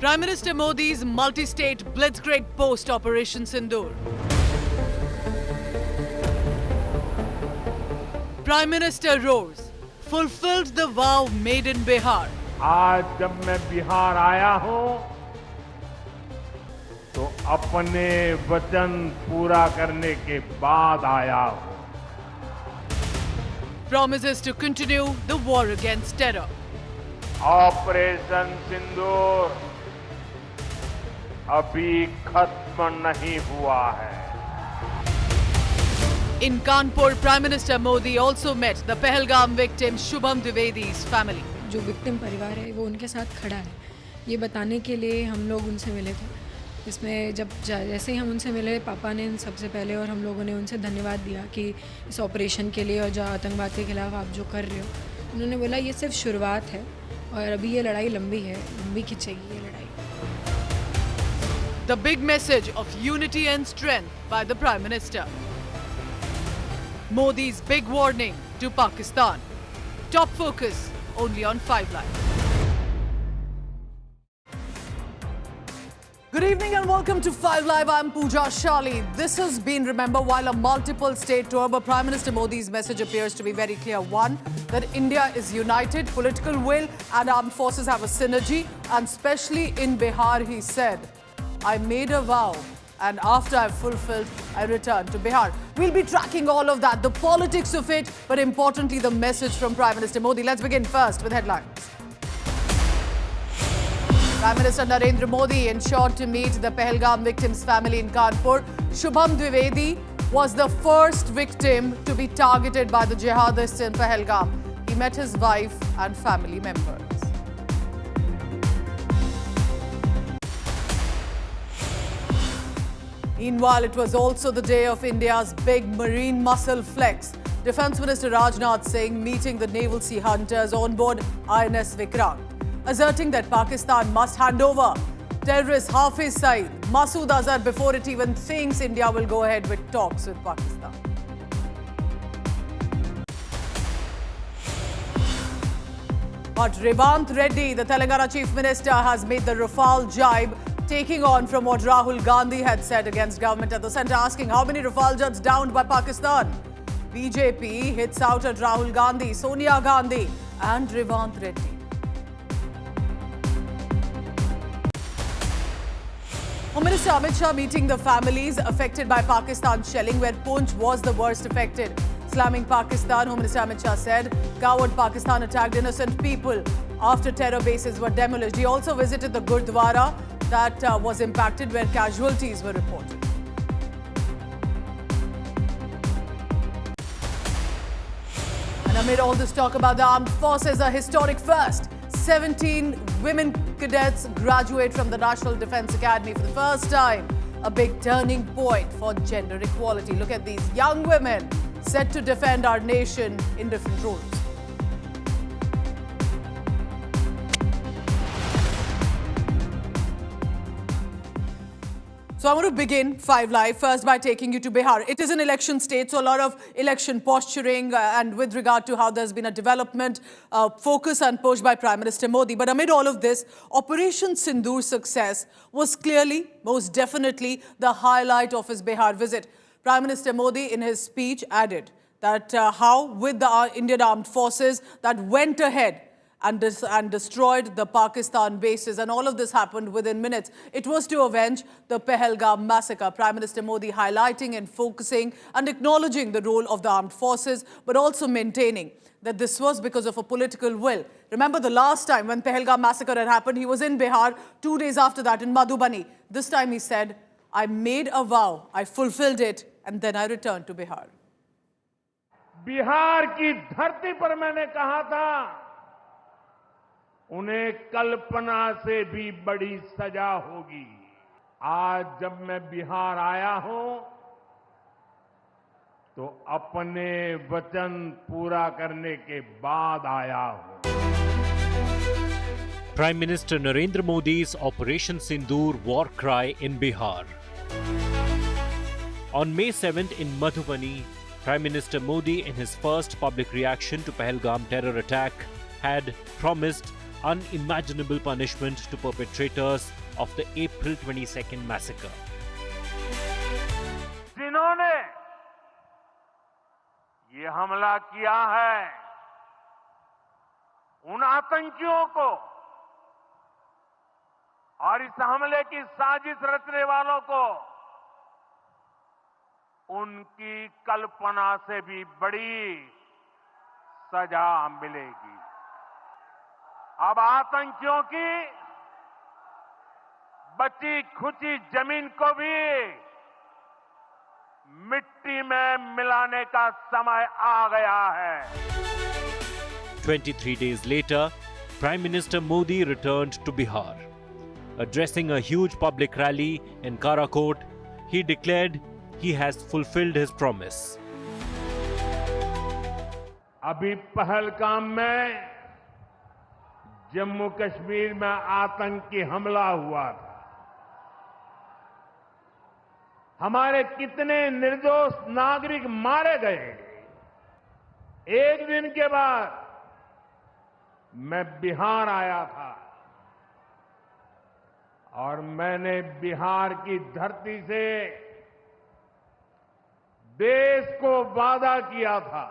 Prime Minister Modi's multi-state blitzkrieg post-Operation Sindoor. Prime Minister roars, fulfilled the vow made in Bihar. आज जब मैं बिहार आया हूं तो अपने वचन पूरा करने के बाद आया हूं। Promises to continue the war against terror. Operation Sindoor अभी खत्म नहीं हुआ है। In Kanpur, Prime Minister Modi also met the Pahalgam victim Shubham Dwivedi's family. जो विक्टिम परिवार है वो उनके साथ खड़ा है, ये बताने के लिए हम लोग उनसे मिले थे। इसमें जैसे ही हम उनसे मिले, पापा ने सबसे पहले और हम लोगों ने उनसे धन्यवाद दिया कि इस ऑपरेशन के लिए और जो आतंकवाद के खिलाफ आप जो कर रहे हो। उन्होंने बोला ये सिर्फ शुरुआत है और अभी ये लड़ाई लंबी है, लंबी खिंचेगी ये लड़ाई। The big message of unity and strength by the Prime Minister. Modi's big warning to Pakistan. Top focus only on 5 Live. Good evening and welcome to 5 Live. I'm Pooja Shali. This has been, remember, while a multiple state tour, but Prime Minister Modi's message appears to be very clear. One, that India is united, political will and armed forces have a synergy. And especially in Bihar, he said, I made a vow and after I've fulfilled, I return to Bihar. We'll be tracking all of that, the politics of it, but importantly, the message from Prime Minister Modi. Let's begin first with headlines. Prime Minister Narendra Modi ensured to meet the Pahalgam victims' family in Kanpur. Shubham Dwivedi was the first victim to be targeted by the jihadists in Pahalgam. He met his wife and family members. Meanwhile, it was also the day of India's big marine muscle flex. Defence Minister Rajnath Singh meeting the naval sea hunters on board INS Vikrant, asserting that Pakistan must hand over terrorist Hafiz Saeed, Masood Azhar before it even thinks India will go ahead with talks with Pakistan. But Revanth Reddy, the Telangana Chief Minister, has made the Rafale jibe, taking on from what Rahul Gandhi had said against government at the centre, asking how many Rafale jets downed by Pakistan. BJP hits out at Rahul Gandhi, Sonia Gandhi and Revanth Reddy. Home Minister Amit Shah meeting the families affected by Pakistan shelling, where Poonch was the worst affected. Slamming Pakistan, Home Minister Amit Shah said coward Pakistan attacked innocent people after terror bases were demolished. He also visited the Gurdwara that was impacted, where casualties were reported. And amid all this talk about the armed forces, a historic first. 17 women cadets graduate from the National Defence Academy for the first time. A big turning point for gender equality. Look at these young women set to defend our nation in different roles. So I want to begin 5 Live first by taking you to Bihar. It is an election state, so a lot of election posturing and with regard to how there's been a development, focus and push by Prime Minister Modi. But amid all of this, Operation Sindoor's success was clearly, most definitely, the highlight of his Bihar visit. Prime Minister Modi in his speech added that how with the Indian Armed Forces that went ahead and destroyed the Pakistan bases, and all of this happened within minutes. It was to avenge the Pahalgam massacre. Prime Minister Modi highlighting and focusing and acknowledging the role of the armed forces, but also maintaining that this was because of a political will. Remember the last time when Pahalgam massacre had happened, he was in Bihar, 2 days after that in Madhubani. This time he said, I made a vow, I fulfilled it, and then I returned to Bihar. Bihar की धरती पर मैंने कहा था, उन्हें कल्पना से भी बड़ी सजा होगी। आज जब मैं बिहार आया हूं तो अपने वचन पूरा करने के बाद आया हूं। Prime Minister Narendra Modi's Operation Sindoor war cry in Bihar. On May 7th in Madhubani, Prime Minister Modi, in his first public reaction to Pahalgam terror attack, had promised unimaginable punishment to perpetrators of the April 22nd massacre. जिन्होंने ये हमला किया है, उन आतंकियों को और इस हमले की साजिश रचने वालों को उनकी कल्पना से भी बड़ी सजा मिलेगी। अब आतंकियों की बची खुची जमीन को भी मिट्टी में मिलाने का समय आ गया है। 23 days later, Prime Minister Modi returned to Bihar. Addressing a huge public rally in Karakot, he declared he has fulfilled his promise. अभी पहलगाम में जम्मू कश्मीर में आतंकी हमला हुआ था। हमारे कितने निर्दोष नागरिक मारे गए। एक दिन के बाद मैं बिहार आया था और मैंने बिहार की धरती से देश को वादा किया था,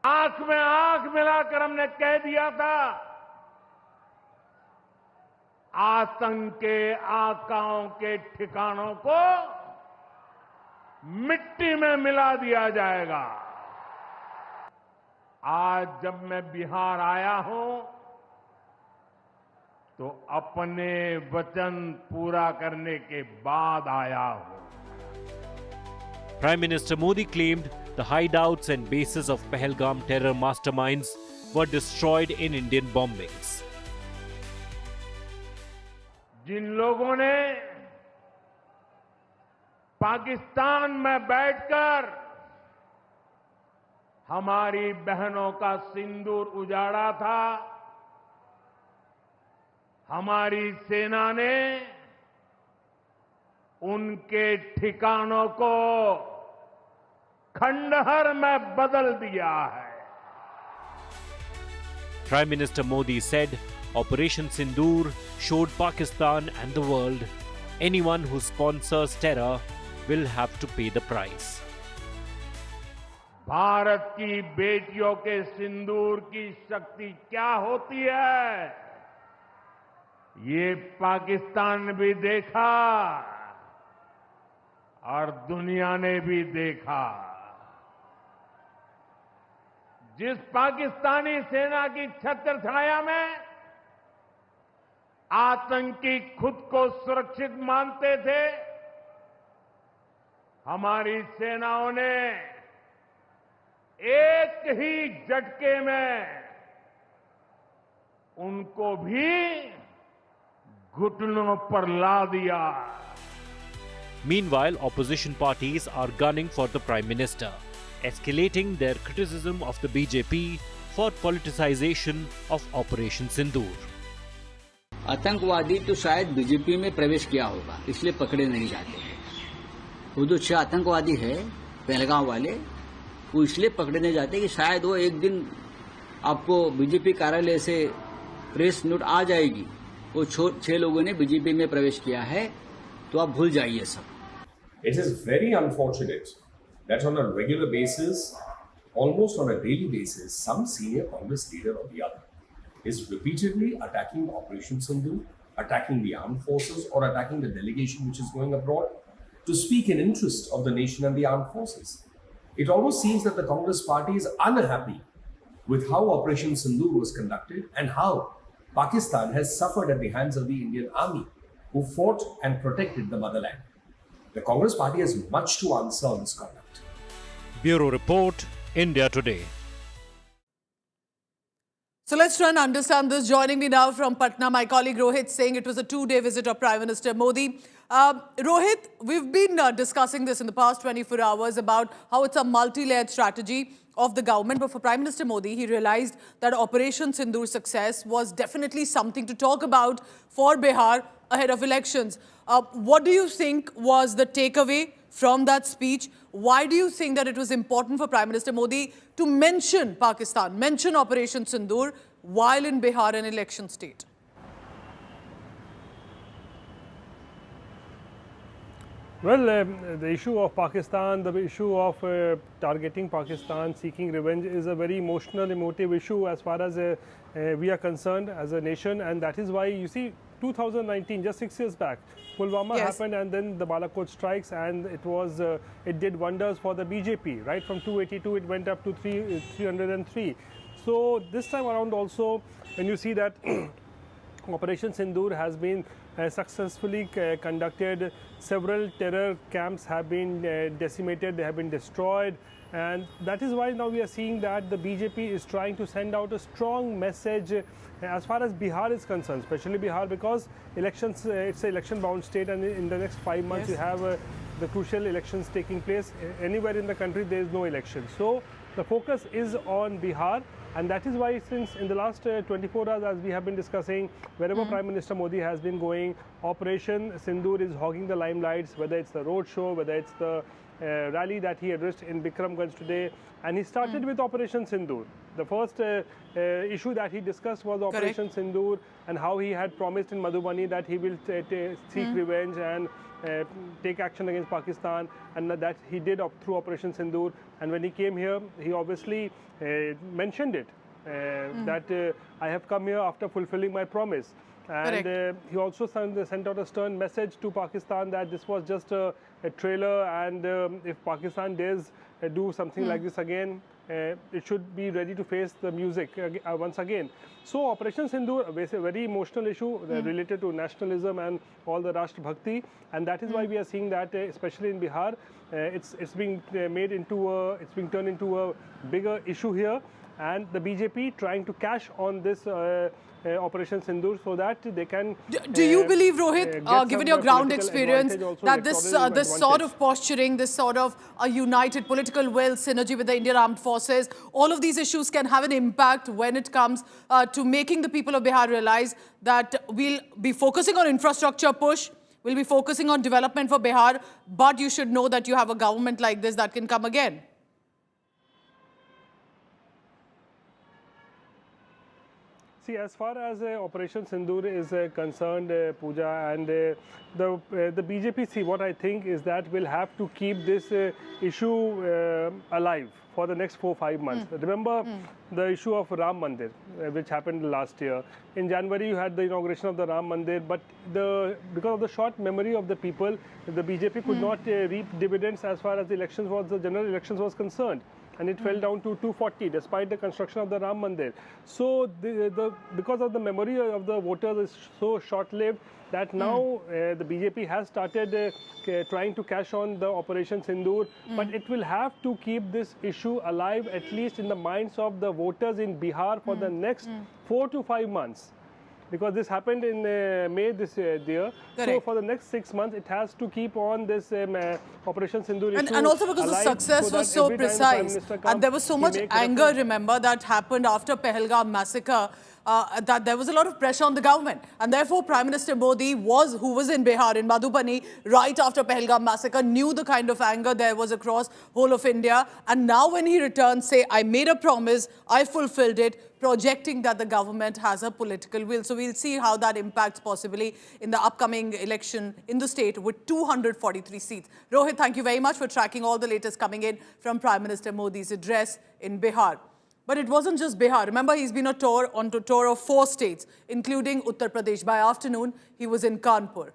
आंख में आंख मिलाकर हमने कह दिया था, आतंक के आकाओं के ठिकानों को मिट्टी में मिला दिया जाएगा। आज जब मैं बिहार आया हूं तो अपने वचन पूरा करने के बाद आया हूं। Prime Minister Modi claimed the hideouts and bases of Pahalgam terror masterminds were destroyed in Indian bombings. जिन लोगों ने पाकिस्तान में बैठकर हमारी बहनों का सिंदूर उजाड़ा था, हमारी सेना ने उनके ठिकानों को खंडहर में बदल दिया है। Prime Minister Modi said Operation Sindoor showed Pakistan and the world anyone who sponsors terror will have to pay the price. Bharat की बेटियों के सिंदूर की शक्ति क्या होती है, ये पाकिस्तान भी देखा और दुनिया ने भी देखा। जिस पाकिस्तानी सेना की छत्र छाया में आतंकी खुद को सुरक्षित मानते थे, हमारी सेनाओं ने एक ही झटके में उनको भी घुटनों पर ला दिया। Meanwhile, opposition parties are gunning for the Prime Minister, escalating their criticism of the BJP for politicization of Operation Sindoor. आतंकवादी तो शायद बीजेपी में प्रवेश किया होगा, इसलिए पकड़े नहीं जाते। वो जो 6 आतंकवादी है पहलगाम वाले, वो इसलिए पकड़े नहीं जाते कि शायद वो एक दिन आपको बीजेपी कार्यालय से प्रेस नोट आ जाएगी, वो 6 लोगों ने बीजेपी में प्रवेश किया है, तो आप भूल जाइए सब। It is very unfortunate that on a regular basis, almost on a daily basis, some senior Congress leader or the other is repeatedly attacking Operation Sindoor, attacking the armed forces, or attacking the delegation which is going abroad to speak in interest of the nation and the armed forces. It almost seems that the Congress party is unhappy with how Operation Sindoor was conducted and how Pakistan has suffered at the hands of the Indian army, who fought and protected the motherland. The Congress party has much to answer on this conduct. Bureau Report, India Today. So let's try and understand this. Joining me now from Patna, my colleague Rohit, saying it was a 2-day visit of Prime Minister Modi. Rohit, we've been discussing this in the past 24 hours about how it's a multi-layered strategy of the government. But for Prime Minister Modi, he realized that Operation Sindoor's success was definitely something to talk about for Bihar ahead of elections. What do you think was the takeaway from that speech? Why do you think that it was important for Prime Minister Modi to mention Pakistan, mention Operation Sindoor while in Bihar, an election state? Well, the issue of Pakistan, the issue of targeting Pakistan, seeking revenge is a very emotive issue as far as we are concerned as a nation, and that is why you see 2019, just 6 years back, Pulwama happened, and then the Balakot strikes, and it did wonders for the BJP. Right from 282, it went up to 303. So this time around also, when you see that Operation Sindoor has been successfully conducted, several terror camps have been decimated, they have been destroyed, and that is why now we are seeing that the BJP is trying to send out a strong message as far as Bihar is concerned, especially Bihar, because elections, it's an election-bound state, and in the next 5 months you have the crucial elections taking place. Anywhere in the country there is no election. So the focus is on Bihar. And that is why, since in the last 24 hours, as we have been discussing, wherever Prime Minister Modi has been going, Operation Sindoor is hogging the limelights, whether it's the road show, whether it's the rally that he addressed in Bikramganj today. And he started with Operation Sindoor. The first issue that he discussed was Operation Sindoor, and how he had promised in Madhubani that he will seek revenge and take action against Pakistan, and that he did through Operation Sindoor. And when he came here, he obviously mentioned it, that I have come here after fulfilling my promise. And he also sent out a stern message to Pakistan that this was just a trailer, and if Pakistan dares do something like this again, it should be ready to face the music once again. So Operation Sindoor is a very emotional issue related to nationalism and all the Rashtra Bhakti, and that is why we are seeing that, especially in Bihar, it's being turned into a bigger issue here, and the BJP trying to cash on this Operation Sindoor so that they can. Do you believe, Rohit, given your ground experience, that this sort of posturing, this sort of a united political will, synergy with the Indian Armed Forces, all of these issues can have an impact when it comes to making the people of Bihar realize that we'll be focusing on infrastructure push, we'll be focusing on development for Bihar, but you should know that you have a government like this that can come again? See, as far as Operation Sindoor is concerned, Pooja, and the BJP, see, what I think is that we'll have to keep this issue alive for the next 4-5 months. Remember the issue of Ram Mandir, which happened last year. In January, you had the inauguration of the Ram Mandir, but because of the short memory of the people, the BJP could not reap dividends as far as the general elections was concerned. And it fell down to 240 despite the construction of the Ram Mandir. So because of the memory of the voters is so short-lived that now the BJP has started trying to cash on the Operation Sindoor, but it will have to keep this issue alive, at least in the minds of the voters in Bihar, for the next 4 to 5 months. Because this happened in May this year. So for the next 6 months, it has to keep on this Operation Sindoor issue. And also because the success was so precise. And there was so much anger, remember, that happened after Pahalgam massacre, that there was a lot of pressure on the government. And therefore, Prime Minister Modi, who was in Bihar, in Madhubani, right after Pahalgam massacre, knew the kind of anger there was across whole of India. And now when he returns, say, I made a promise, I fulfilled it, projecting that the government has a political will. So we'll see how that impacts possibly in the upcoming election in the state with 243 seats. Rohit, thank you very much for tracking all the latest coming in from Prime Minister Modi's address in Bihar. But it wasn't just Bihar. Remember, he's been on a tour of 4 states, including Uttar Pradesh. By afternoon, he was in Kanpur.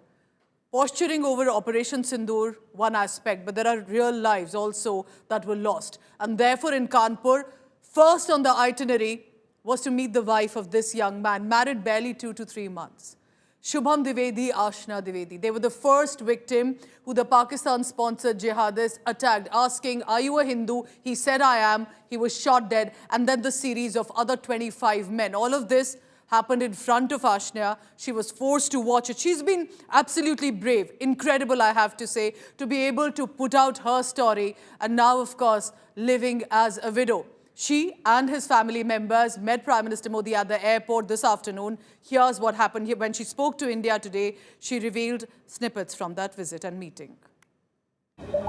Posturing over Operation Sindoor, one aspect, but there are real lives also that were lost. And therefore, in Kanpur, first on the itinerary was to meet the wife of this young man, married barely 2 to 3 months. Shubham Dwivedi, Ashna Dwivedi. They were the first victim who the Pakistan-sponsored jihadists attacked, asking, are you a Hindu? He said, I am. He was shot dead. And then the series of other 25 men. All of this happened in front of Ashna. She was forced to watch it. She's been absolutely brave, incredible, I have to say, to be able to put out her story. And now, of course, living as a widow. She and his family members met Prime Minister Modi at the airport this afternoon. Here's what happened when she spoke to India today. She revealed snippets from that visit and meeting.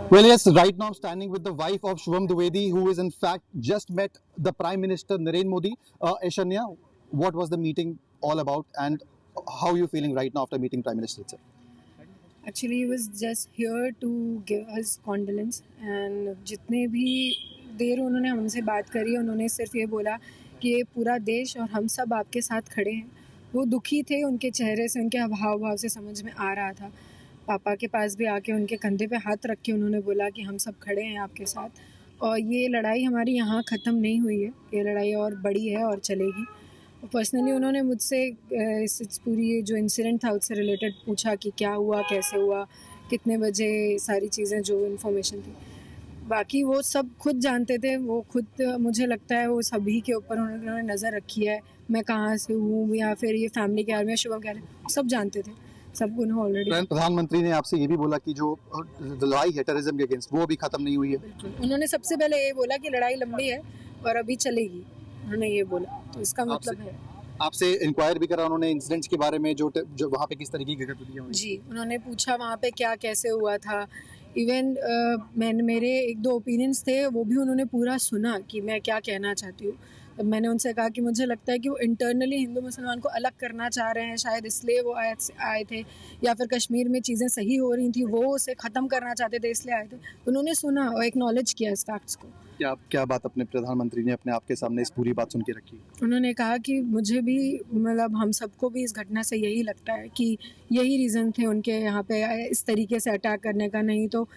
Well, yes, right now I'm standing with the wife of Shubham Dwivedi, who is in fact just met the Prime Minister Narendra Modi. Aishanya, what was the meeting all about, and how are you feeling right now after meeting Prime Minister itself? Actually, he was just here to give us condolence and जितने भी देर उन्होंने हमसे बात करी, उन्होंने सिर्फ ये बोला कि ये पूरा देश और हम सब आपके साथ खड़े हैं। वो दुखी थे, उनके चेहरे से, उनके हाव भाव से समझ में आ रहा था। पापा के पास भी आके उनके कंधे पे हाथ रख के उन्होंने बोला कि हम सब खड़े हैं आपके साथ, और ये लड़ाई हमारी यहाँ ख़त्म नहीं हुई है, ये लड़ाई और बड़ी है और चलेगी। पर्सनली उन्होंने मुझसे इस पूरी जो इंसिडेंट था उससे रिलेटेड पूछा कि क्या हुआ, कैसे हुआ, कितने बजे, सारी चीज़ें जो इन्फॉर्मेशन थी। बाकी वो सब खुद जानते थे, वो खुद, मुझे लगता है वो सभी के ऊपर उन्होंने नज़र रखी है, मैं कहाँ से हूँ या फिर ये फैमिली के बारे में, शुभम कह रहे हैं, सब जानते थे, सब उन्हें ऑलरेडी। प्रधानमंत्री ने आपसे ये भी बोला कि जो लड़ाई है टेररिज्म के अगेंस्ट, वो अभी खत्म नहीं हुई है। बिल्कुल, उन्होंने सबसे पहले ये बोला कि लड़ाई लंबी है और अभी चलेगी, उन्होंने ये बोला, तो इसका मतलब है। आपसे इंक्वायर भी करा उन्होंने इंसिडेंट्स के बारे में, जो वहाँ पे किस तरीके की गतिविधियां हुई? जी, उन्होंने पूछा वहाँ पे क्या कैसे हुआ था। इवन मैंने, मेरे एक दो ओपिनियंस थे, वो भी उन्होंने पूरा सुना कि मैं क्या कहना चाहती हूँ। तब मैंने उनसे कहा कि मुझे लगता है कि वो इंटरनली हिंदू मुसलमान को अलग करना चाह रहे हैं, शायद इसलिए वो आए थे, या फिर कश्मीर में चीज़ें सही हो रही थी, वो उसे ख़त्म करना चाहते थे इसलिए आए थे। उन्होंने सुना और एक्नॉलेज किया इस फैक्ट्स को। क्या बात अपने प्रधानमंत्री ने अपने आपके सामने इस पूरी बात सुन के रखी? उन्होंने कहा कि मुझे भी, मतलब हम सबको भी इस घटना से यही लगता है कि यही रीज़न थे उनके यहाँ पे इस तरीके से अटैक करने का, नहीं तो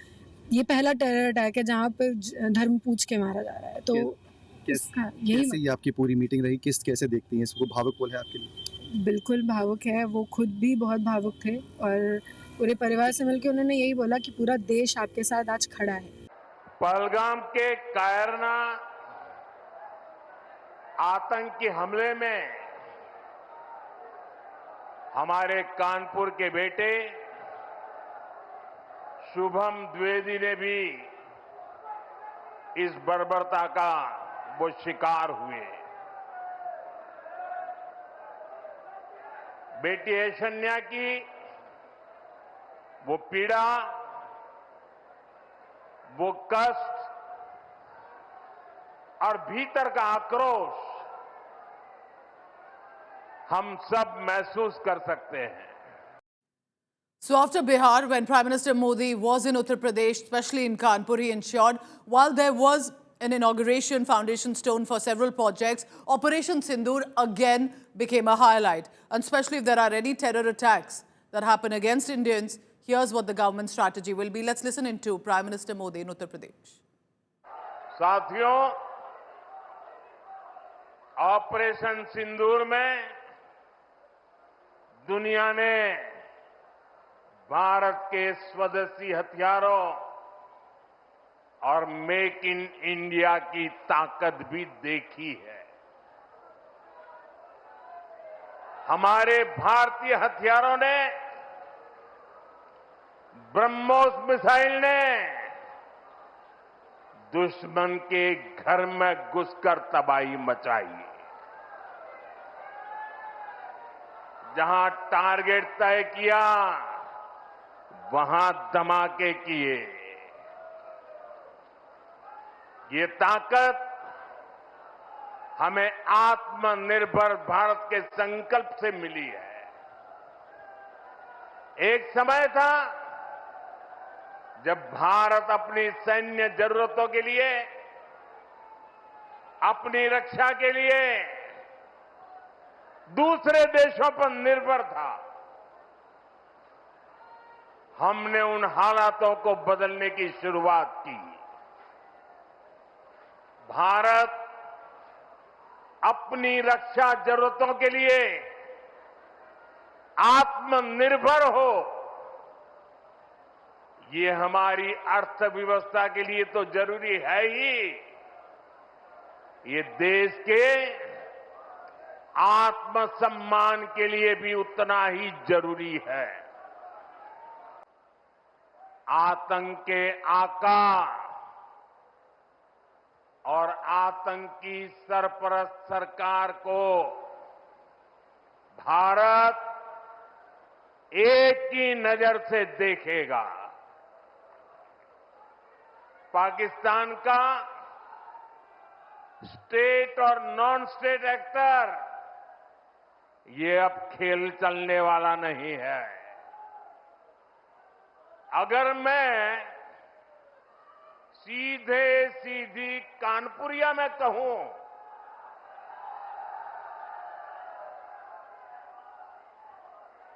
ये पहला टेरर अटैक है जहाँ पे धर्म पूछ के मारा जा रहा है। तो इसका यही कैसे आपकी पूरी मीटिंग रही, कैसे देखती हैं इसको? भावुक बोल है आपके लिए? बिल्कुल भावुक है, वो खुद भी बहुत भावुक थे और पूरे परिवार से मिलकर उन्होंने यही बोला कि पूरा देश आपके साथ आज खड़ा है। पहलगाम के कायरना आतंकी हमले में हमारे कानपुर के बेटे शुभम द्विवेदी ने भी इस बर्बरता का वो शिकार हुए। बेटी ऐशन्या की वो पीड़ा, वो कष्ट और भीतर का आक्रोश हम सब महसूस कर सकते हैं। So after Bihar, when Prime Minister Modi was in Uttar Pradesh, especially in Kanpur, he ensured while there was an inauguration foundation stone for several projects, Operation Sindoor again became a highlight. And especially if there are any terror attacks that happen against Indians, here's what the government strategy will be. Let's listen into Prime Minister Modi in Uttar Pradesh. साथियों, operation सिंदूर में दुनिया ने भारत के स्वदेशी हथियारों और make in India की ताकत भी देखी है। हमारे भारतीय हथियारों ने, ब्रह्मोस मिसाइल ने दुश्मन के घर में घुसकर तबाही मचाई। जहां टारगेट तय किया, वहां धमाके किए। ये ताकत हमें आत्मनिर्भर भारत के संकल्प से मिली है। एक समय था जब भारत अपनी सैन्य जरूरतों के लिए, अपनी रक्षा के लिए दूसरे देशों पर निर्भर था। हमने उन हालातों को बदलने की शुरुआत की। भारत अपनी रक्षा जरूरतों के लिए आत्मनिर्भर हो, ये हमारी अर्थव्यवस्था के लिए तो जरूरी है ही, ये देश के आत्मसम्मान के लिए भी उतना ही जरूरी है। आतंक के आका और आतंकी सरपरस्त सरकार को भारत एक ही नजर से देखेगा। पाकिस्तान का स्टेट और नॉन स्टेट एक्टर ये अब खेल चलने वाला नहीं है। अगर मैं सीधे सीधी कानपुरिया में कहूं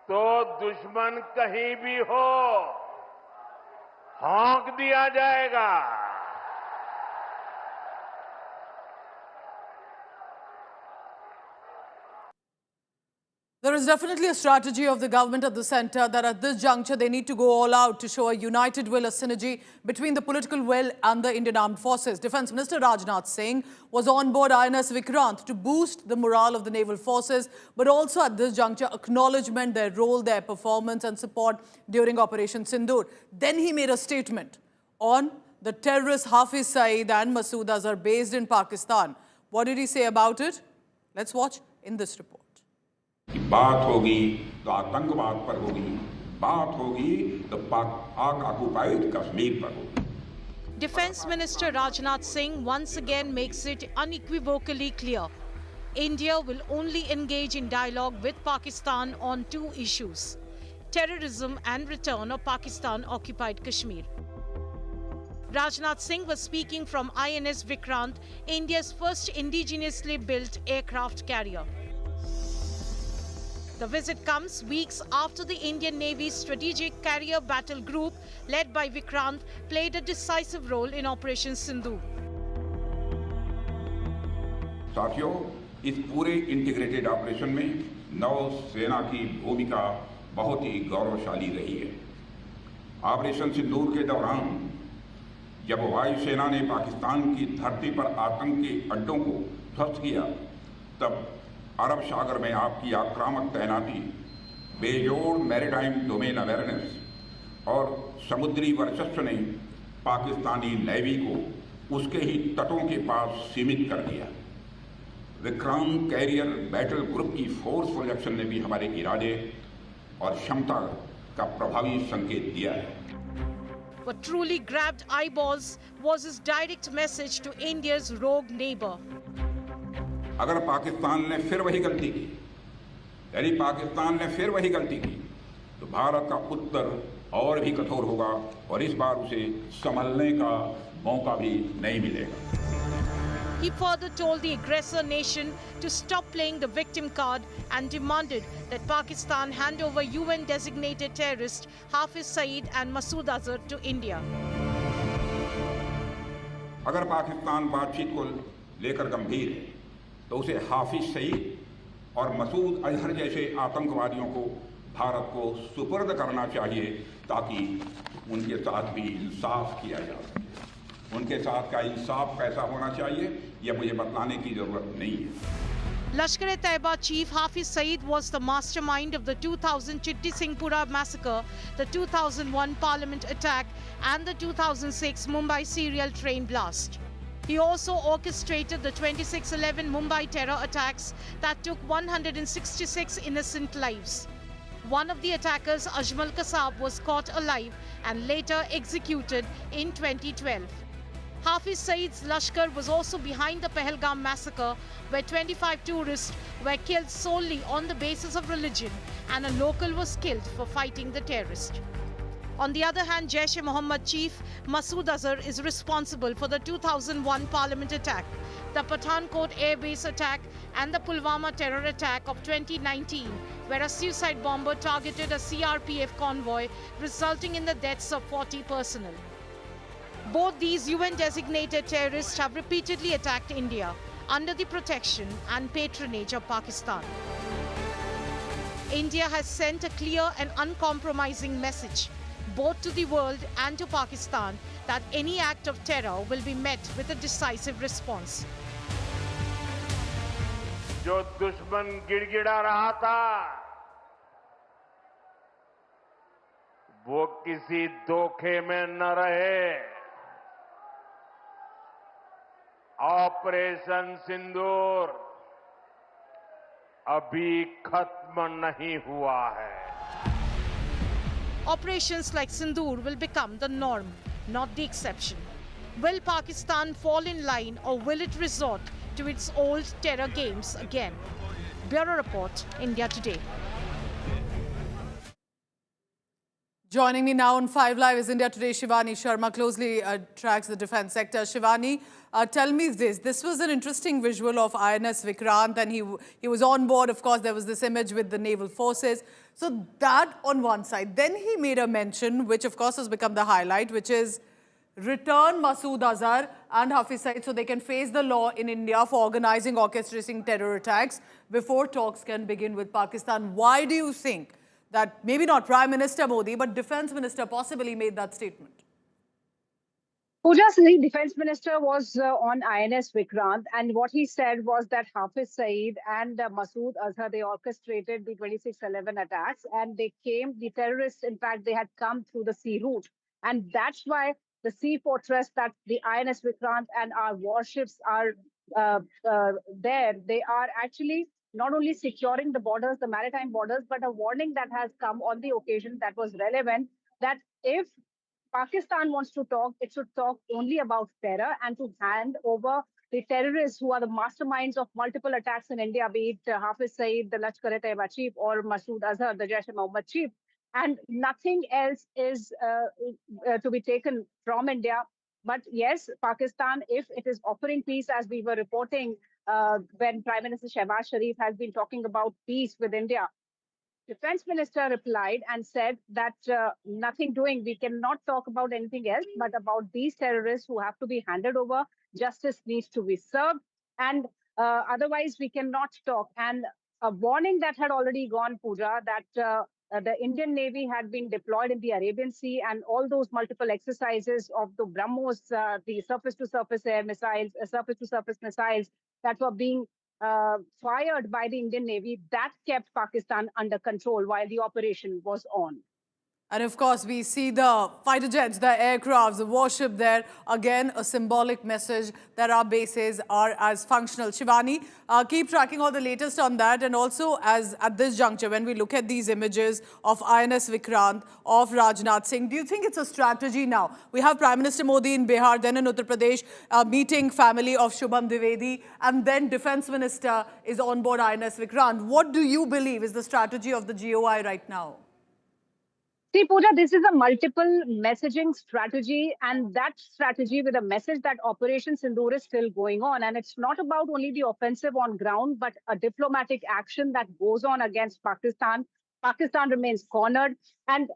तो दुश्मन कहीं भी हो हौंक दिया जाएगा। There is definitely a strategy of the government at the centre that at this juncture they need to go all out to show a united will, a synergy between the political will and the Indian Armed Forces. Defence Minister Rajnath Singh was on board INS Vikrant to boost the morale of the naval forces, but also at this juncture acknowledgement their role, their performance and support during Operation Sindoor. Then he made a statement on the terrorists Hafiz Saeed and Masood Azhar based in Pakistan. What did he say about it? Let's watch in this report. बात होगी तो आतंकवाद पर होगी, बात होगी तो पाक ऑक्युपाइड कश्मीर पर होगी। Defence Minister Rajnath Singh once again makes it unequivocally clear. India will only engage in dialogue with Pakistan on two issues: terrorism and return of Pakistan-occupied Kashmir. Rajnath Singh was speaking from INS Vikrant, India's first indigenously built aircraft carrier. The visit comes weeks after the Indian Navy's Strategic Carrier Battle Group, led by Vikrant, played a decisive role in Operation Sindoor. साथियों, इस पूरे integrated operation में नौसेना की भूमिका बहुत ही गौरवशाली रही है। ऑपरेशन सिंदूर के दौरान जब वायुसेना ने पाकिस्तान की धरती पर आतंक के अड्डों को ध्वस्त किया, तब अरब सागर में आपकी आक्रामक तैनाती, बेजोड़ मैरीटाइम डोमेन अवेयरनेस और समुद्री वर्चस्व ने पाकिस्तानी नेवी को उसके ही तटों के पास सीमित कर दिया। विक्रांत कैरियर बैटल ग्रुप की फोर्सफुल एक्शन ने भी हमारे इरादे और क्षमता का प्रभावी संकेत दिया है। What truly grabbed eyeballs was his direct message to India's rogue neighbor. अगर पाकिस्तान ने फिर वही गलती की, यानी पाकिस्तान ने फिर वही गलती की, तो भारत का उत्तर और भी कठोर होगा और इस बार उसे संभलने का मौका भी नहीं मिलेगा। He further told the aggressor nation to stop playing the victim card and demanded that Pakistan hand over UN designated terrorists Hafiz Saeed and Masood Azhar to India. अगर पाकिस्तान बातचीत को लेकर गंभीर है, तो उसे हाफिज सईद और मसूद अजहर जैसे आतंकवादियों को भारत को सुपुर्द करना चाहिए, ताकि उनके साथ भी इंसाफ किया जा सके। उनके साथ का इंसाफ कैसा होना चाहिए, यह मुझे बतलाने की जरूरत नहीं है। Lashkar-e-Taiba chief Hafiz Saeed was the mastermind of the 2000 Chitti Singhpura massacre, the 2001 parliament attack and the 2006 Mumbai serial train blast. He also orchestrated the 26/11 Mumbai terror attacks that took 166 innocent lives. One of the attackers, Ajmal Kasab, was caught alive and later executed in 2012. Hafiz Saeed's Lashkar was also behind the Pahalgam massacre, where 25 tourists were killed solely on the basis of religion and a local was killed for fighting the terrorist. On the other hand, Jaish-e-Mohammed chief Masood Azhar is responsible for the 2001 parliament attack, the Pathankot air base attack and the Pulwama terror attack of 2019, where a suicide bomber targeted a CRPF convoy, resulting in the deaths of 40 personnel. Both these UN-designated terrorists have repeatedly attacked India under the protection and patronage of Pakistan. India has sent a clear and uncompromising message, both to the world and to Pakistan, that any act of terror will be met with a decisive response. जो दुश्मन गिड़गिड़ा रहा था, वो किसी धोखे में न रहे। ऑपरेशन सिंदूर अभी खत्म नहीं हुआ है. Operations like Sindoor will become the norm, not the exception. Will Pakistan fall in line or will it resort to its old terror games again? Bureau Report, India Today. Joining me now on 5 Live is India Today. Shivani Sharma closely tracks the defense sector. Shivani, tell me this. This was an interesting visual of INS Vikrant, and he was on board. Of course, there was this image with the naval forces. So that on one side. Then he made a mention, which of course has become the highlight, which is return Masood Azhar and Hafiz Saeed so they can face the law in India for organizing, orchestrating terror attacks before talks can begin with Pakistan. Why do you think that maybe not Prime Minister Modi, but Defence Minister possibly made that statement? Pooja, the Defence Minister was on INS Vikrant, and what he said was that Hafiz Saeed and Masood Azhar, they orchestrated the 26/11 attacks, and the terrorists, in fact, they had come through the sea route. And that's why the sea fortress that the INS Vikrant and our warships are there, they are actually not only securing the borders, the maritime borders, but a warning that has come on the occasion that was relevant, that if Pakistan wants to talk, it should talk only about terror and to hand over the terrorists who are the masterminds of multiple attacks in India, be it Hafiz Saeed, the Lashkar-e-Taiba chief, or Masood Azhar, the Jaish-e-Mohammed chief. And nothing else is to be taken from India. But yes, Pakistan, if it is offering peace, as we were reporting when Prime Minister Shehbaz Sharif has been talking about peace with India, Defense Minister replied and said that nothing doing, we cannot talk about anything else, but about these terrorists who have to be handed over. Justice needs to be served, and otherwise we cannot talk. And a warning that had already gone, Pooja, that the Indian Navy had been deployed in the Arabian Sea, and all those multiple exercises of the BrahMos, the surface-to-surface air missiles, surface-to-surface missiles that were being fired by the Indian Navy, that kept Pakistan under control while the operation was on. And of course, we see the fighter jets, the aircrafts, the warship there. Again, a symbolic message that our bases are as functional. Shivani, keep tracking all the latest on that. And also, as at this juncture, when we look at these images of INS Vikrant, of Rajnath Singh, do you think it's a strategy now? We have Prime Minister Modi in Bihar, then in Uttar Pradesh, meeting family of Shubham Dwivedi, and then Defense Minister is on board INS Vikrant. What do you believe is the strategy of the GOI right now? See, Pooja, this is a multiple messaging strategy, and that strategy with a message that Operation Sindoor is still going on. And it's not about only the offensive on ground, but a diplomatic action that goes on against Pakistan. Pakistan remains cornered. And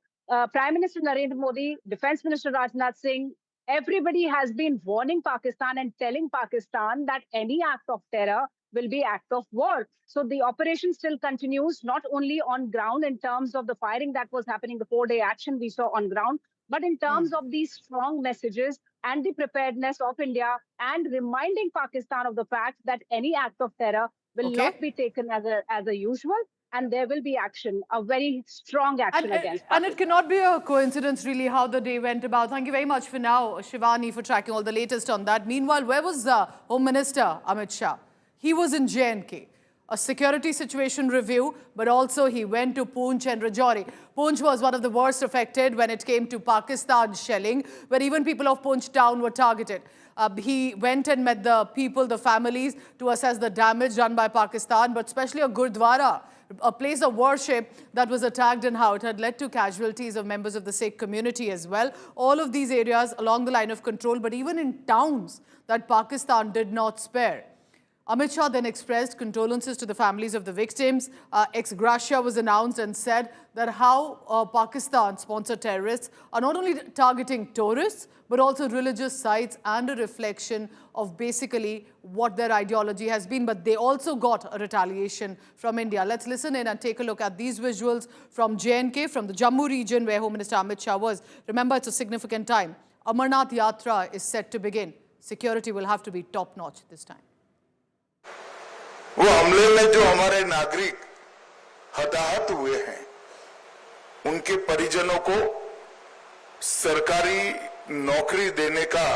Prime Minister Narendra Modi, Defense Minister Rajnath Singh, everybody has been warning Pakistan and telling Pakistan that any act of terror will be act of war. So the operation still continues, not only on ground in terms of the firing that was happening, the 4-day action we saw on ground, but in terms of these strong messages and the preparedness of India, and reminding Pakistan of the fact that any act of terror will not be taken as a usual, and there will be action, a very strong action against Pakistan. And it cannot be a coincidence, really, how the day went about. Thank you very much for now, Shivani, for tracking all the latest on that. Meanwhile, where was Home Minister Amit Shah? He was in J&K, a security situation review, but also he went to Poonch and Rajouri. Poonch was one of the worst affected when it came to Pakistan shelling, where even people of Poonch town were targeted. He went and met the people, the families, to assess the damage done by Pakistan, but especially a Gurdwara, a place of worship that was attacked and how it had led to casualties of members of the Sikh community as well. All of these areas along the line of control, but even in towns that Pakistan did not spare. Amit Shah then expressed condolences to the families of the victims. Ex gratia was announced and said that how Pakistan-sponsored terrorists are not only targeting tourists, but also religious sites, and a reflection of basically what their ideology has been. But they also got a retaliation from India. Let's listen in and take a look at these visuals from J&K, from the Jammu region where Home Minister Amit Shah was. Remember, it's a significant time. Amarnath Yatra is set to begin. Security will have to be top-notch this time. वो हमले में जो हमारे नागरिक हताहत हुए हैं, उनके परिजनों को सरकारी नौकरी देने का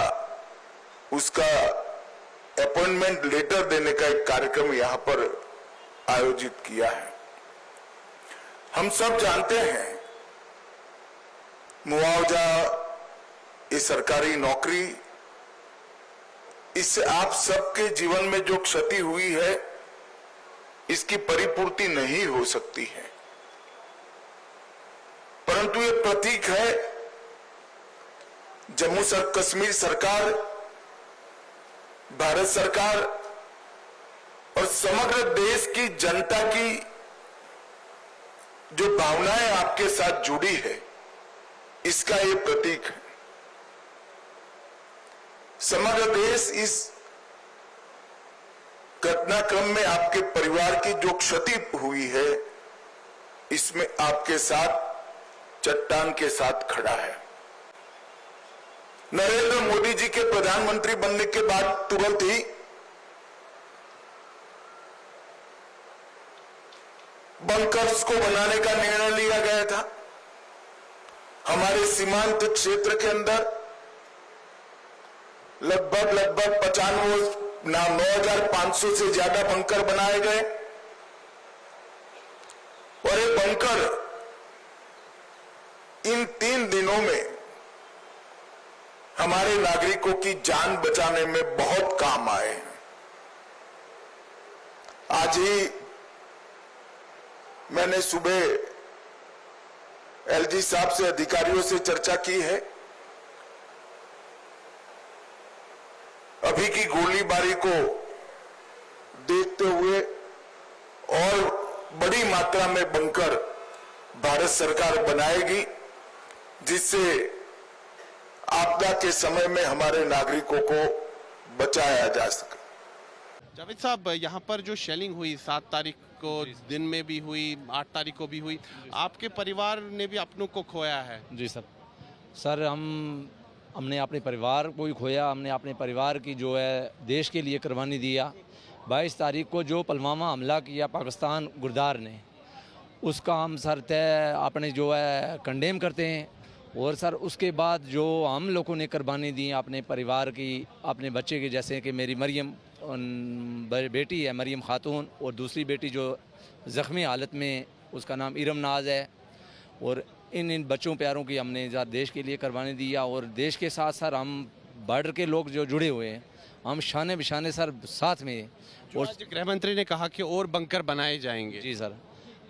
उसका अपॉइंटमेंट लेटर देने का एक कार्यक्रम यहां पर आयोजित किया है। हम सब जानते हैं मुआवजा, ये सरकारी नौकरी, इससे आप सबके जीवन में जो क्षति हुई है इसकी परिपूर्ति नहीं हो सकती है, परंतु ये प्रतीक है जम्मू कश्मीर सरकार, भारत सरकार और समग्र देश की जनता की जो भावनाएं आपके साथ जुड़ी है, इसका ये प्रतीक है। समग्र देश इस घटनाक्रम में आपके परिवार की जो क्षति हुई है, इसमें आपके साथ चट्टान के साथ खड़ा है। नरेंद्र मोदी जी के प्रधानमंत्री बनने के बाद तुरंत ही बंकर्स को बनाने का निर्णय लिया गया था। हमारे सीमांत क्षेत्र के अंदर लगभग 9,500 से ज्यादा बंकर बनाए गए और ये बंकर इन 3 दिनों में हमारे नागरिकों की जान बचाने में बहुत काम आए हैं। आज ही मैंने सुबह एलजी साहब से, अधिकारियों से चर्चा की है। अभी की गोलीबारी को देखते हुए और बड़ी मात्रा में बंकर भारत सरकार बनाएगी, जिससे आपदा के समय में हमारे नागरिकों को बचाया जा सके। जावेद साहब, यहाँ पर जो शेलिंग हुई 7 तारीख को दिन में भी हुई, 8 तारीख को भी हुई, आपके परिवार ने भी अपनों को खोया है। जी सर हमने अपने परिवार को ही खोया। हमने अपने परिवार की जो है देश के लिए कुर्बानी दिया। 22 तारीख को जो पुलवामा हमला किया पाकिस्तान गुरदार ने, उसका हम सर तय अपने जो है कंडेम करते हैं। और सर उसके बाद जो हम लोगों ने कुर्बानी दी अपने परिवार की, अपने बच्चे की, जैसे कि मेरी मरियम बेटी है, मरियम खातून, और दूसरी बेटी जो ज़ख्मी हालत में, उसका नाम इरम नाज है। और इन बच्चों प्यारों की हमने देश के लिए कुर्बानी दिया। और देश के साथ सर हम बॉर्डर के लोग जो जुड़े हुए हैं, हम शाने बिशाने सर साथ में। और गृह मंत्री ने कहा कि और बंकर बनाए जाएंगे। जी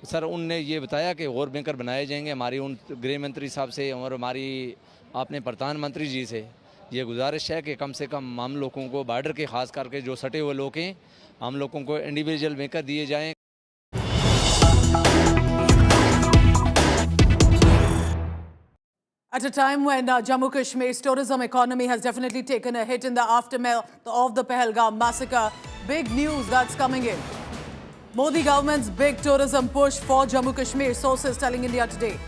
सर उनने ये बताया कि और बंकर बनाए जाएंगे। हमारी उन गृह मंत्री साहब से और हमारी अपने प्रधानमंत्री जी से ये गुजारिश है कि कम से कम हम लोगों को बॉर्डर के खास करके जो सटे हुए लोग हैं, हम लोगों को इंडिविजुअल बंकर दिए जाएँ। At a time when Jammu Kashmir's tourism economy has definitely taken a hit in the aftermath of the Pahalgam massacre, big news that's coming in. Modi government's big tourism push for Jammu Kashmir, sources telling India Today.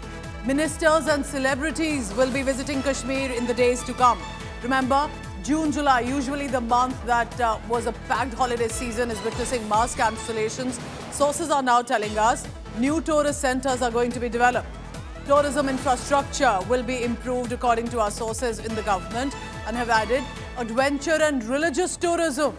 Ministers and celebrities will be visiting Kashmir in the days to come. Remember, June, July, usually the month that was a packed holiday season, is witnessing mass cancellations. Sources are now telling us new tourist centers are going to be developed. Tourism infrastructure will be improved according to our sources in the government, and have added adventure and religious tourism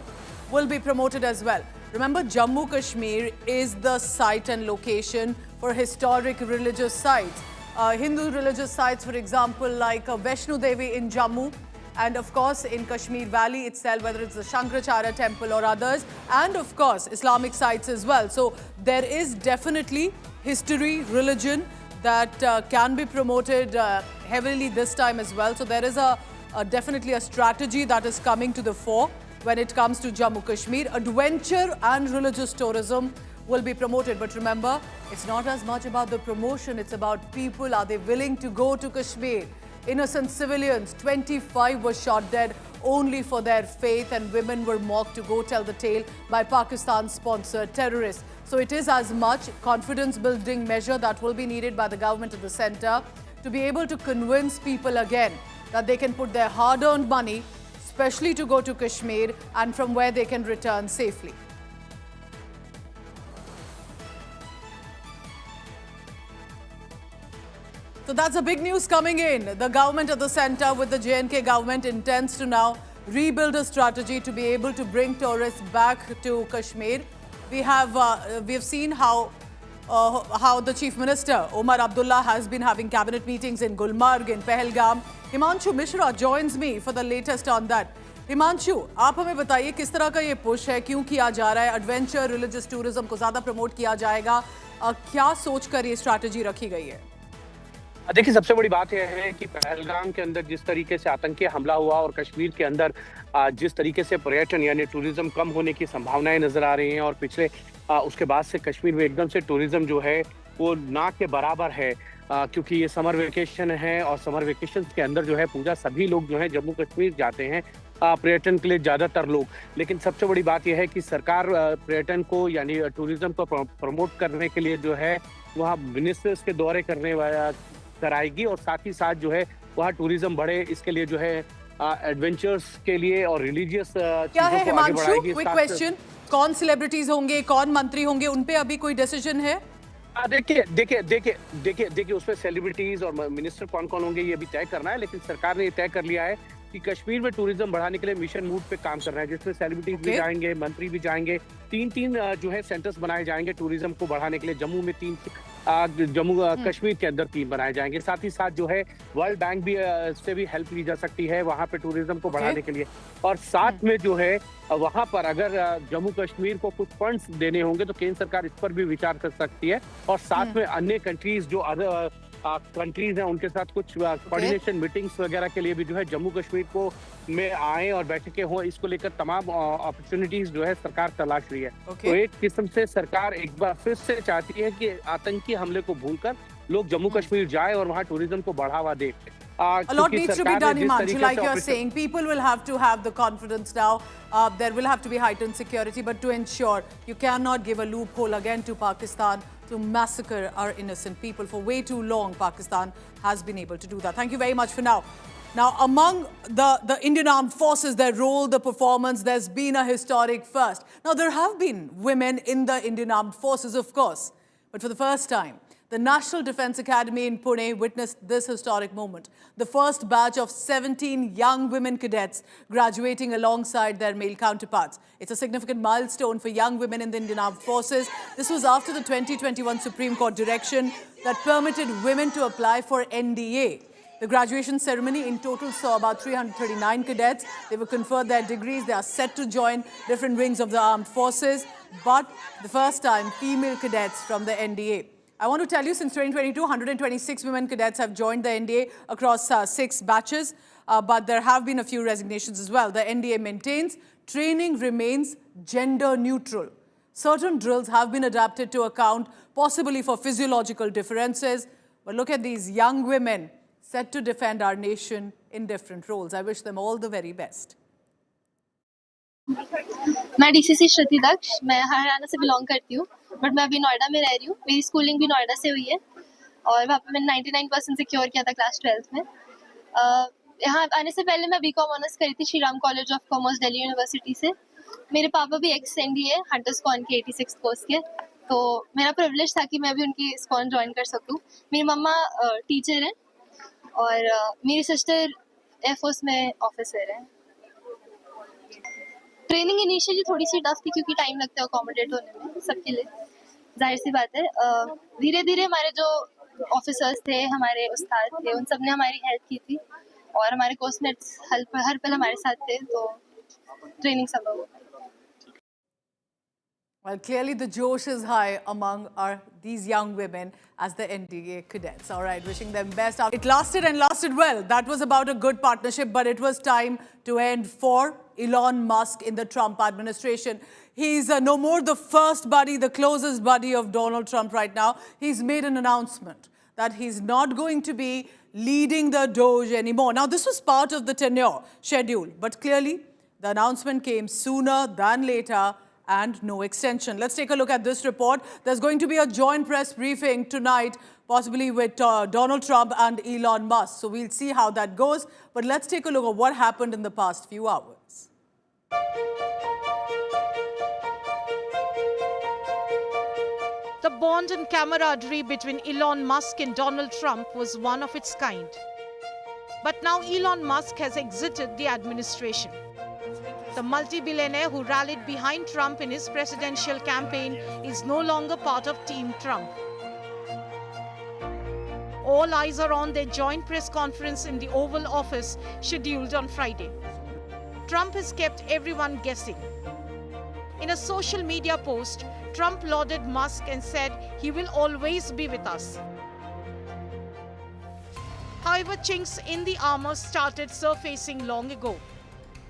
will be promoted as well. Remember, Jammu Kashmir is the site and location for historic religious sites. Hindu religious sites, for example, like Vaishno Devi in Jammu, and of course in Kashmir Valley itself, whether it's the Shankaracharya temple or others, and of course Islamic sites as well. So there is definitely history, religion that can be promoted heavily this time as well. So there is definitely a strategy that is coming to the fore when it comes to Jammu Kashmir. Adventure and religious tourism will be promoted. But remember, it's not as much about the promotion, it's about people. Are they willing to go to Kashmir? Innocent civilians, 25 were shot dead only for their faith, and women were mocked to go tell the tale by Pakistan-sponsored terrorists. So it is as much confidence-building measure that will be needed by the government of the centre to be able to convince people again that they can put their hard-earned money, especially to go to Kashmir, and from where they can return safely. So that's a big news coming in. The government of the centre with the J&K government intends to now rebuild a strategy to be able to bring tourists back to Kashmir. We have seen how the Chief Minister Omar Abdullah has been having cabinet meetings in Gulmarg, in Pahalgam. Himanshu Mishra joins me for the latest on that. Himanshu, आप हमें बताइए किस तरह का ये push है, क्यों किया जा रहा है, एडवेंचर रिलीजियस टूरिज्म को ज़्यादा प्रमोट किया जाएगा, क्या सोचकर ये स्ट्रैटेजी रखी गई है? देखिए, सबसे बड़ी बात यह है कि पहलगाम के अंदर जिस तरीके से आतंकी हमला हुआ और कश्मीर के अंदर जिस तरीके से पर्यटन यानी टूरिज्म कम होने की संभावनाएं नजर आ रही हैं और पिछले उसके बाद से कश्मीर में एकदम से टूरिज्म जो है वो ना के बराबर है, क्योंकि ये समर वेकेशन है और समर वेकेशन के अंदर जो है पूजा सभी लोग जो है जम्मू कश्मीर जाते हैं पर्यटन के लिए ज़्यादातर लोग। लेकिन सबसे बड़ी बात यह है कि सरकार पर्यटन को यानी टूरिज्म को प्रमोट करने के लिए जो है वहाँ मिनिस्टर्स के दौरे करने वाला कराएगी और साथ ही साथ जो है वहाँ टूरिज्म बढ़े, इसके लिए जो है एडवेंचर्स के लिए और रिलीजियस क्या है हिमांशु, क्विक क्वेश्चन, कौन सेलिब्रिटीज होंगे, कौन मंत्री होंगे, उन पे अभी कोई डिसीजन है? देखिए उसमें सेलिब्रिटीज और मिनिस्टर कौन कौन होंगे ये अभी तय करना है, लेकिन सरकार ने ये तय कर लिया है कि कश्मीर में टूरिज्म बढ़ाने के लिए मिशन मूड पे काम कर रहा है, जिसमें सेलिब्रिटीज भी जाएंगे, मंत्री भी जाएंगे, तीन जो है सेंटर्स बनाए जाएंगे टूरिज्म को बढ़ाने के लिए। जम्मू में 3, जम्मू कश्मीर के अंदर 3 बनाए जाएंगे। साथ ही साथ जो है वर्ल्ड बैंक भी से भी हेल्प ली जा सकती है वहाँ पे टूरिज्म को बढ़ाने के लिए। और साथ में जो है वहाँ पर अगर जम्मू कश्मीर को कुछ फंड्स देने होंगे तो केंद्र सरकार इस पर भी विचार कर सकती है। और साथ में अन्य कंट्रीज जो अदर कंट्रीज हैं उनके साथ कुछ कोऑर्डिनेशन मीटिंग्स वगैरह के लिए भी जो है जम्मू कश्मीर को में आए और बैठकें हों, इसको लेकर तमाम अपॉर्चुनिटीज जो है सरकार तलाश रही है। तो एक किस्म से सरकार एक बार फिर से चाहती है कि आतंकी हमले को भूलकर लोग जम्मू कश्मीर जाए और वहाँ टूरिज्म को बढ़ावा दे। A lot needs to be done, Himanshu, like you're saying. People will have to have the confidence now. There will have to be heightened security, but to ensure you cannot give a loophole again to Pakistan to massacre our innocent people. For way too long, Pakistan has been able to do that. Thank you very much for now. Now, among the Indian Armed Forces, their role, the performance, there's been a historic first. Now, there have been women in the Indian Armed Forces, of course, but for the first time, the National Defence Academy in Pune witnessed this historic moment. The first batch of 17 young women cadets graduating alongside their male counterparts. It's a significant milestone for young women in the Indian Armed Forces. This was after the 2021 Supreme Court direction that permitted women to apply for NDA. The graduation ceremony in total saw about 339 cadets. They were conferred their degrees. They are set to join different wings of the armed forces. But the first time, female cadets from the NDA. I want to tell you, since 2022, 126 women cadets have joined the NDA across 6 batches, but there have been a few resignations as well. The NDA maintains training remains gender neutral. Certain drills have been adapted to account possibly for physiological differences. But look at these young women set to defend our nation in different roles. I wish them all the very best. मैं DCC श्रुति दक्ष, मैं हरियाणा से belong करती हूँ, but मैं अभी नोएडा में रह रही हूँ। मेरी स्कूलिंग भी नोएडा से हुई है और वहाँ पे मैंने 99% सिक्योर किया था क्लास 12th में। यहाँ आने से पहले मैं बीकॉम ऑनर्स करी थी Shri Ram college of commerce Delhi university से। मेरे पापा भी एक्स एनडीए हंटर्स कॉन के 86 कोर्स के, तो मेरा प्रिविलेज था कि मैं भी उनकी स्कॉन ज्वाइन कर सकूँ। मेरी मम्मा टीचर हैं और मेरी सिस्टर एयरफोर्स में ऑफिसर है। ट्रेनिंग इनिशियली थोड़ी सी टफ थी क्योंकि टाइम लगता है अकोमोडेट होने में सबके लिए, जाहिर सी बात है। धीरे धीरे हमारे जो ऑफिसर्स थे, हमारे उस्ताद थे, उन सब ने हमारी हेल्प की थी और हमारे कोर्समेट्स हर पल हमारे साथ थे, तो ट्रेनिंग संभव हो। Well, clearly the josh is high among these young women as the NDA cadets. All right, wishing them best. It lasted and lasted well. That was about a good partnership, but it was time to end for Elon Musk in the Trump administration. He's no more the first buddy, the closest buddy of Donald Trump right now. He's made an announcement that he's not going to be leading the Doge anymore. Now, this was part of the tenure schedule, but clearly the announcement came sooner than later and no extension. Let's take a look at this report. There's going to be a joint press briefing tonight, possibly with Donald Trump and Elon Musk. So we'll see how that goes. But let's take a look at what happened in the past few hours. The bond and camaraderie between Elon Musk and Donald Trump was one of its kind. But now Elon Musk has exited the administration. The multi-billionaire who rallied behind Trump in his presidential campaign is no longer part of Team Trump. All eyes are on their joint press conference in the Oval Office scheduled on Friday. Trump has kept everyone guessing. In a social media post, Trump lauded Musk and said he will always be with us. However, chinks in the armor started surfacing long ago.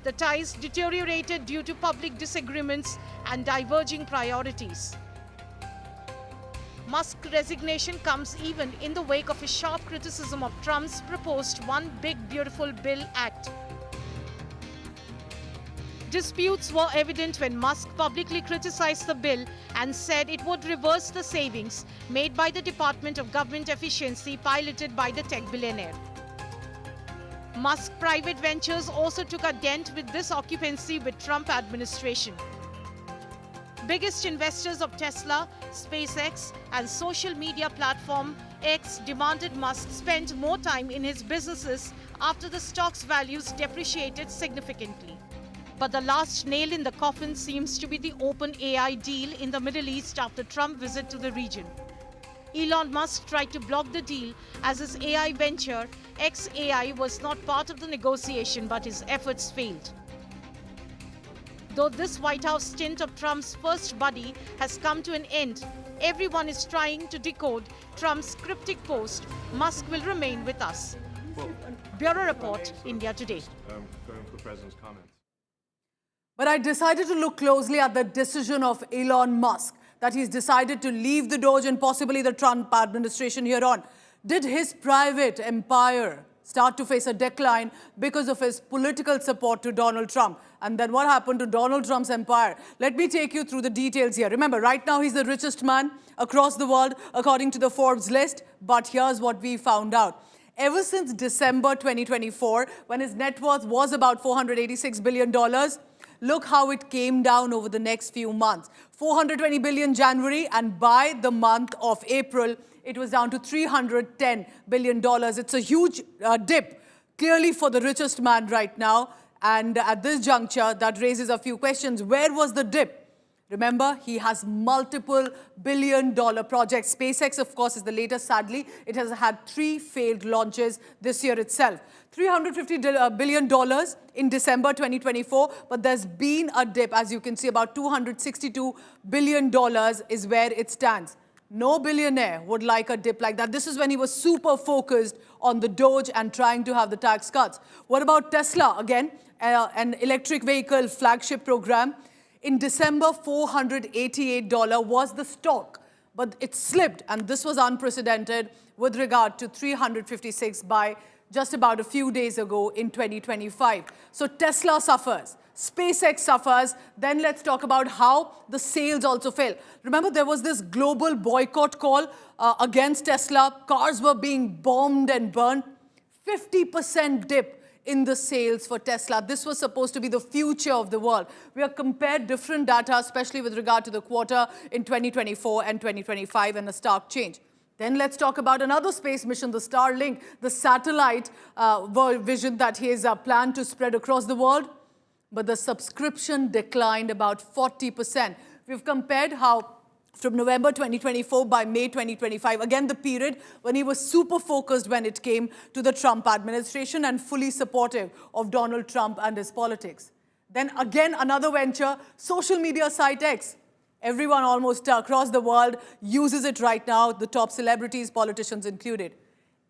The ties deteriorated due to public disagreements and diverging priorities. Musk's resignation comes even in the wake of a sharp criticism of Trump's proposed One Big Beautiful Bill Act. Disputes were evident when Musk publicly criticized the bill and said it would reverse the savings made by the Department of Government Efficiency piloted by the tech billionaire. Musk's private ventures also took a dent with this occupancy with Trump administration. Biggest investors of Tesla, SpaceX and social media platform X demanded Musk spend more time in his businesses after the stock's values depreciated significantly. But the last nail in the coffin seems to be the OpenAI deal in the Middle East after Trump's visit to the region. Elon Musk tried to block the deal as his AI venture, xAI, was not part of the negotiation, but his efforts failed. Though this White House stint of Trump's first buddy has come to an end, everyone is trying to decode Trump's cryptic post, Musk will remain with us. Bureau Report, India Today. Going for the President's comments. But I decided to look closely at the decision of Elon Musk, that he's decided to leave the Doge and possibly the Trump administration here on. Did his private empire start to face a decline because of his political support to Donald Trump? And then what happened to Donald Trump's empire? Let me take you through the details here. Remember, right now he's the richest man across the world, according to the Forbes list. But here's what we found out. Ever since December 2024, when his net worth was about $486 billion, look how it came down over the next few months. $420 billion January, and by the month of April, it was down to $310 billion. It's a huge dip, clearly for the richest man right now. And at this juncture, that raises a few questions. Where was the dip? Remember, he has multiple billion-dollar projects. SpaceX, of course, is the latest, sadly. It has had 3 failed launches this year itself. $350 billion in December 2024, but there's been a dip. As you can see, about $262 billion is where it stands. No billionaire would like a dip like that. This is when he was super focused on the Doge and trying to have the tax cuts. What about Tesla? Again, an electric vehicle flagship program. In December, $488 was the stock, but it slipped, and this was unprecedented with regard to $356 by just about a few days ago in 2025. So Tesla suffers, SpaceX suffers. Then let's talk about how the sales also fell. Remember, there was this global boycott call against Tesla. Cars were being bombed and burned. 50% dip in the sales for Tesla. This was supposed to be the future of the world. We have compared different data, especially with regard to the quarter in 2024 and 2025, and a stark change. Then let's talk about another space mission, the Starlink, the satellite vision that he has planned to spread across the world. But the subscription declined about 40%. We've compared how from November 2024 by May 2025, again the period when he was super focused when it came to the Trump administration and fully supportive of Donald Trump and his politics. Then again another venture, social media site X. Everyone almost across the world uses it right now, the top celebrities, politicians included.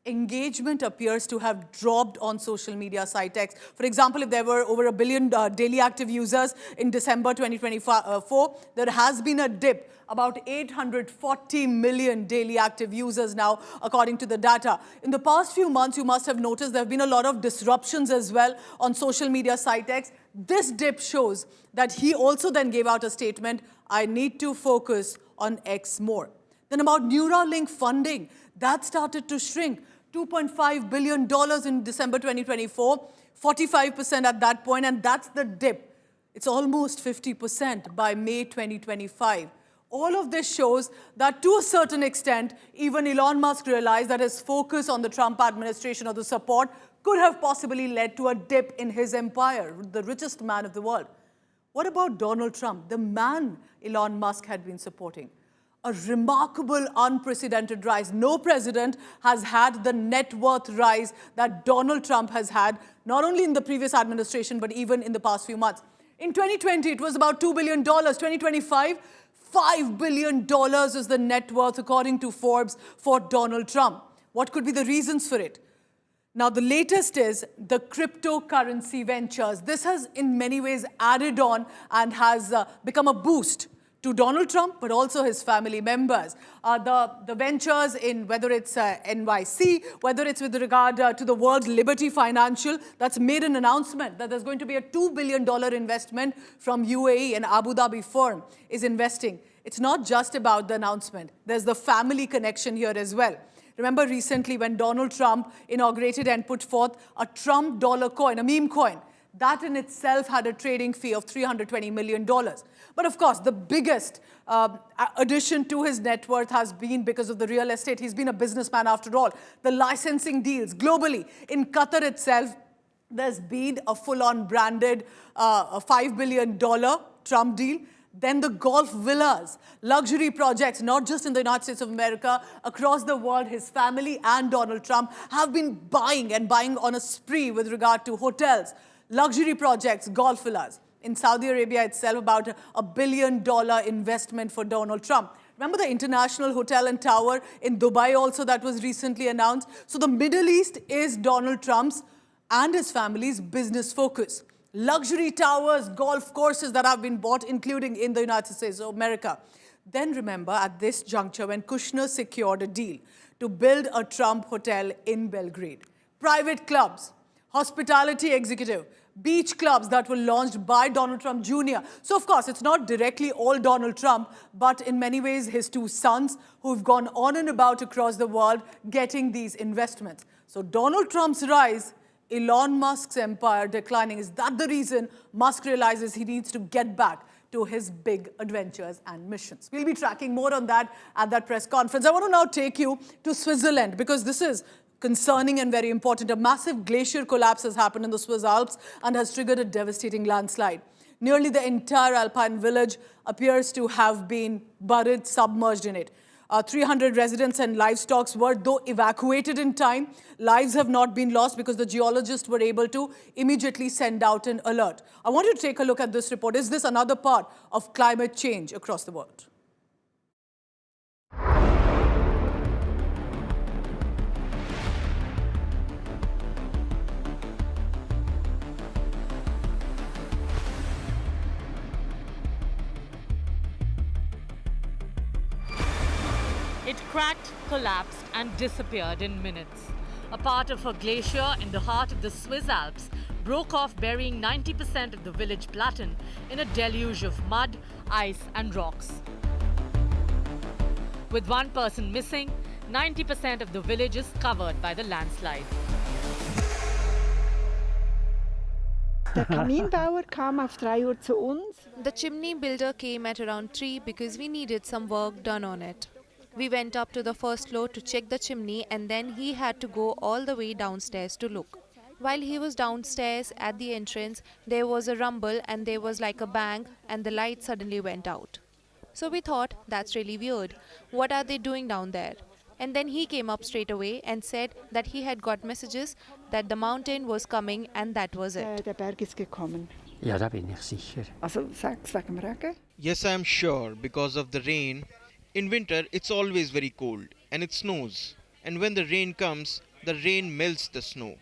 Engagement appears to have dropped on social media site X. For example, if there were over 1 billion daily active users in December 2024, there has been a dip, about 840 million daily active users now, according to the data. In the past few months, you must have noticed there have been a lot of disruptions as well on social media site X. This dip shows that he also then gave out a statement, I need to focus on X more. Then about Neuralink funding, that started to shrink. $2.5 billion in December 2024, 45% at that point, and that's the dip. It's almost 50% by May 2025. All of this shows that to a certain extent, even Elon Musk realized that his focus on the Trump administration or the support could have possibly led to a dip in his empire, the richest man of the world. What about Donald Trump, the man Elon Musk had been supporting? A remarkable, unprecedented rise. No president has had the net worth rise that Donald Trump has had, not only in the previous administration, but even in the past few months. In 2020, it was about $2 billion. 2025, $5 billion is the net worth, according to Forbes, for Donald Trump. What could be the reasons for it? Now, the latest is the cryptocurrency ventures. This has in many ways added on and has become a boost to Donald Trump, but also his family members. The ventures in whether it's NYC, whether it's with regard to the World Liberty Financial, that's made an announcement that there's going to be a $2 billion investment from UAE, an Abu Dhabi firm is investing. It's not just about the announcement. There's the family connection here as well. Remember recently when Donald Trump inaugurated and put forth a Trump dollar coin, a meme coin, that in itself had a trading fee of $320 million. But of course, the biggest addition to his net worth has been because of the real estate. He's been a businessman after all. The licensing deals globally. In Qatar itself, there's been a full-on branded a $5 billion Trump deal. Then the golf villas, luxury projects, not just in the United States of America, across the world, his family and Donald Trump have been buying on a spree with regard to hotels, luxury projects, golf villas. In Saudi Arabia itself, about $1 billion investment for Donald Trump. Remember the International Hotel and Tower in Dubai also that was recently announced? So the Middle East is Donald Trump's and his family's business focus. Luxury towers, golf courses that have been bought, including in the United States of America. Then remember, at this juncture, when Kushner secured a deal to build a Trump hotel in Belgrade, private clubs, hospitality executive, beach clubs that were launched by Donald Trump Jr. So, of course, it's not directly all Donald Trump, but in many ways his two sons who've gone on and about across the world getting these investments. So, Donald Trump's rise, Elon Musk's empire declining. Is that the reason Musk realizes he needs to get back to his big adventures and missions? We'll be tracking more on that at that press conference. I want to now take you to Switzerland because this is concerning and very important. A massive glacier collapse has happened in the Swiss Alps and has triggered a devastating landslide. Nearly the entire alpine village appears to have been buried, submerged in it. 300 residents and livestock were, though, evacuated in time. Lives have not been lost because the geologists were able to immediately send out an alert. I want you to take a look at this report. Is this another part of climate change across the world? It cracked, collapsed, and disappeared in minutes. A part of a glacier in the heart of the Swiss Alps broke off, burying 90% of the village Platten in a deluge of mud, ice, and rocks. With one person missing, 90% of the village is covered by the landslide. Der Kaminbauer kam auf 3 Uhr zu uns. The chimney builder came at around 3 because we needed some work done on it. We went up to the first floor to check the chimney and then he had to go all the way downstairs to look. While he was downstairs at the entrance, there was a rumble and there was like a bang and the light suddenly went out. So we thought, that's really weird. What are they doing down there? And then he came up straight away and said that he had got messages that the mountain was coming and that was it. Der Berg ist gekommen. Ja, da bin ich sicher. Also sag's wegen dem Regen? Yes, I am sure because of the rain. In winter, it's always very cold and it snows. And when the rain comes, the rain melts the snow.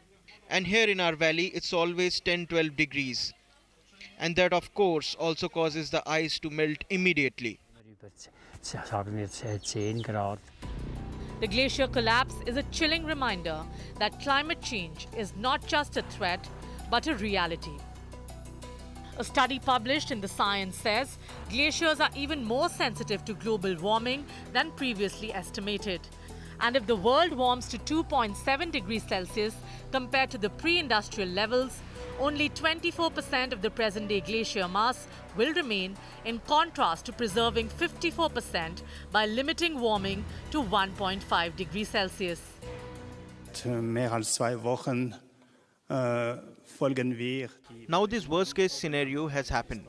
And here in our valley, it's always 10-12 degrees. And that, of course, also causes the ice to melt immediately. The glacier collapse is a chilling reminder that climate change is not just a threat, but a reality. A study published in The Science says glaciers are even more sensitive to global warming than previously estimated. And if the world warms to 2.7 degrees Celsius compared to the pre-industrial levels, only 24% of the present-day glacier mass will remain, in contrast to preserving 54% by limiting warming to 1.5 degrees Celsius. Mehr als 2 Wochen folgen wir. Now this worst-case scenario has happened.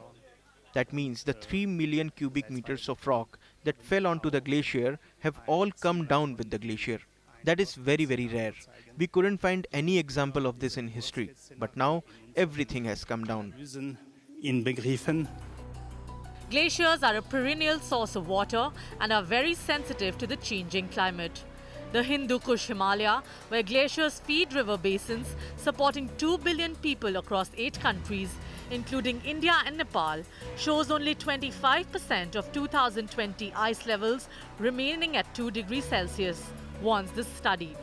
That means the 3 million cubic meters of rock that fell onto the glacier have all come down with the glacier. That is very, very rare. We couldn't find any example of this in history, but now everything has come down. Glaciers are a perennial source of water and are very sensitive to the changing climate. The Hindu Kush Himalaya, where glaciers feed river basins supporting 2 billion people across 8 countries, including India and Nepal, shows only 25% of 2020 ice levels remaining at 2 degrees Celsius, warns this study.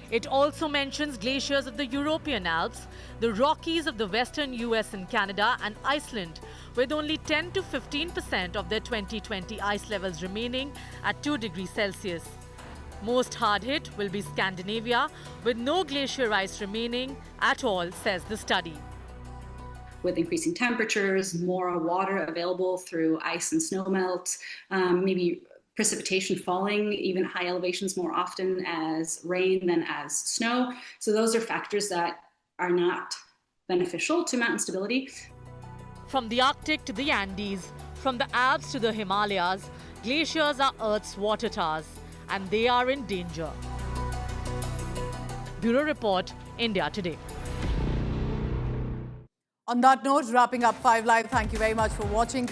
It also mentions glaciers of the European Alps, the Rockies of the western US and Canada, and Iceland, with only 10 to 15% of their 2020 ice levels remaining at 2 degrees Celsius. Most hard hit will be Scandinavia, with no glacier ice remaining at all, says the study. With increasing temperatures, more water available through ice and snow melt, maybe precipitation falling even at high elevations more often as rain than as snow. So those are factors that are not beneficial to mountain stability. From the Arctic to the Andes, from the Alps to the Himalayas, glaciers are Earth's water towers, and they are in danger. Bureau Report, India Today. On that note, wrapping up 5 Live, thank you very much for watching.